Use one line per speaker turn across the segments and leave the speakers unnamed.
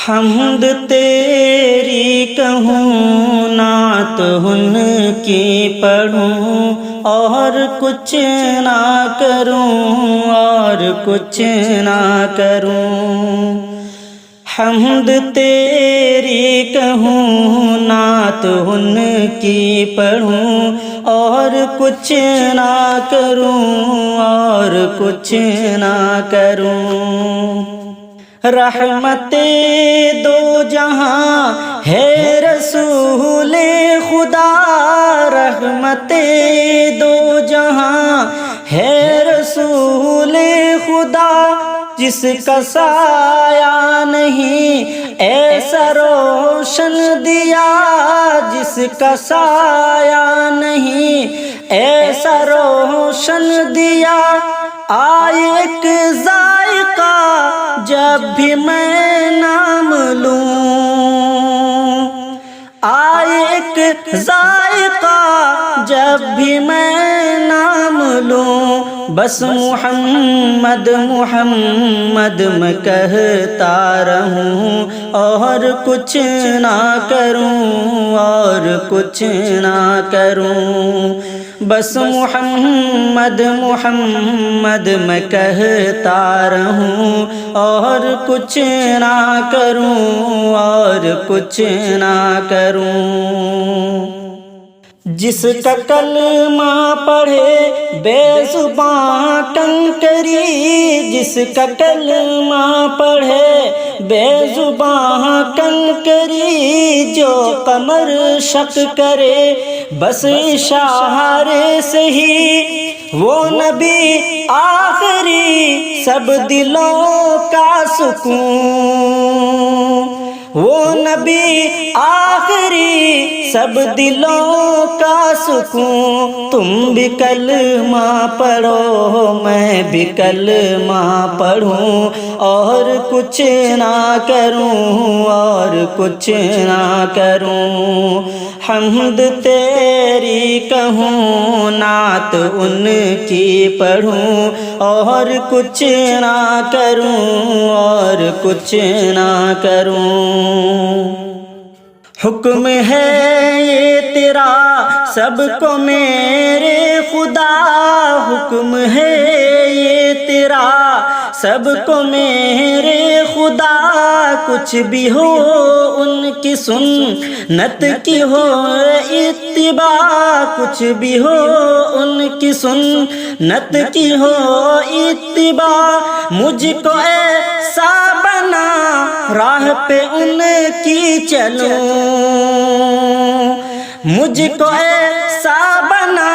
حمد تیری کہوں نعت ان کی پڑھوں اور کچھ نہ کروں اور کچھ نہ کروں۔ حمد تیری کہوں نعت ان کی پڑھوں اور کچھ نہ کروں اور کچھ نہ کروں۔ رحمت دو جہاں ہے رسول خدا، رحمت دو جہاں ہے رسول خدا، جس کا سایہ نہیں ایسا روشن دیا، جس کا سایہ نہیں ایسا روشن دیا۔ آئے ایک ذائقہ جب بھی میں نام لوں، آئے ایک ذائقہ جب بھی میں نام لوں، بس محمد محمد میں کہتا رہوں اور کچھ نہ کروں اور کچھ نہ کروں۔ بس محمد محمد میں کہتا رہوں اور کچھ نہ کروں اور کچھ نہ کروں۔ جس کا کلمہ پڑھے بے زباں کنکری، جس کا کلمہ پڑھے بے زباں کنکری، جو قمر شق کرے بس اشارے سے ہی، وہ نبی آخری سب دلوں کا سکون، وہ نبی آخری سب دلوں کا سکون۔ تم بھی کلمہ پڑھو میں بھی کلمہ پڑھوں اور کچھ نہ کروں اور کچھ نہ کروں۔ حمد تیری کہوں نعت ان کی پڑھوں اور کچھ نہ کروں اور کچھ نہ کروں۔ حکم ہے یہ تیرا سب کو میرے خدا، حکم ہے یہ تیرا سب کو میرے خدا، کچھ بھی ہو ان کی سنت کی ہو اتباع، کچھ بھی ہو ان کی سنت کی ہو اتباع، مجھ کو ایسا بنا راہ پہ ان کی چلوں، مجھ کو ایسا بنا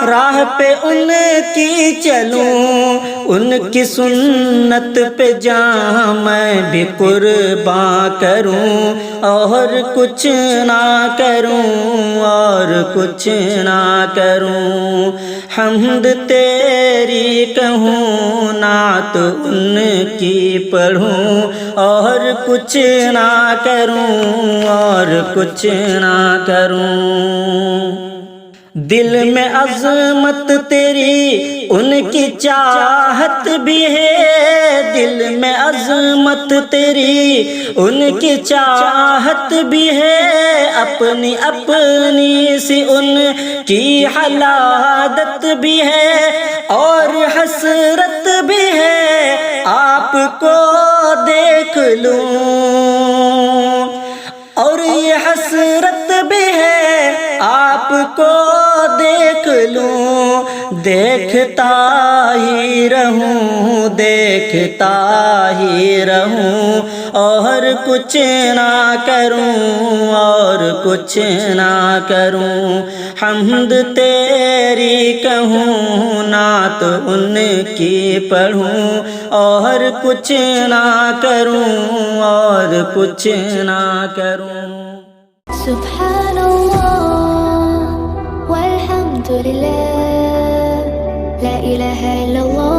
راہ پہ ان کی چلوں، ان کی سنت پہ جان میں بھی قرباں کروں اور کچھ نہ کروں اور کچھ نہ کروں۔ حمد تیری کہوں نعت ان کی پڑھوں اور کچھ نہ کروں اور کچھ نہ کروں۔ دل میں عظمت تیری ان کی چاہت بھی ہے، دل میں عظمت تیری ان کی چاہت بھی ہے، اپنی اپنی سی ان کی حلادت بھی ہے اور حسرت بھی ہے آپ کو دیکھ لوں، اور یہ حسرت بھی ہے آپ کو دیکھ لوں، دیکھتا ہی رہوں دیکھتا ہی رہوں اور کچھ نہ کروں اور کچھ نہ کروں۔ حمد تیری کہوں نعت ان کی پڑھوں اور کچھ نہ کروں اور کچھ نہ کروں۔
سبحان اللہ والحمد للہ لا الہ الا اللہ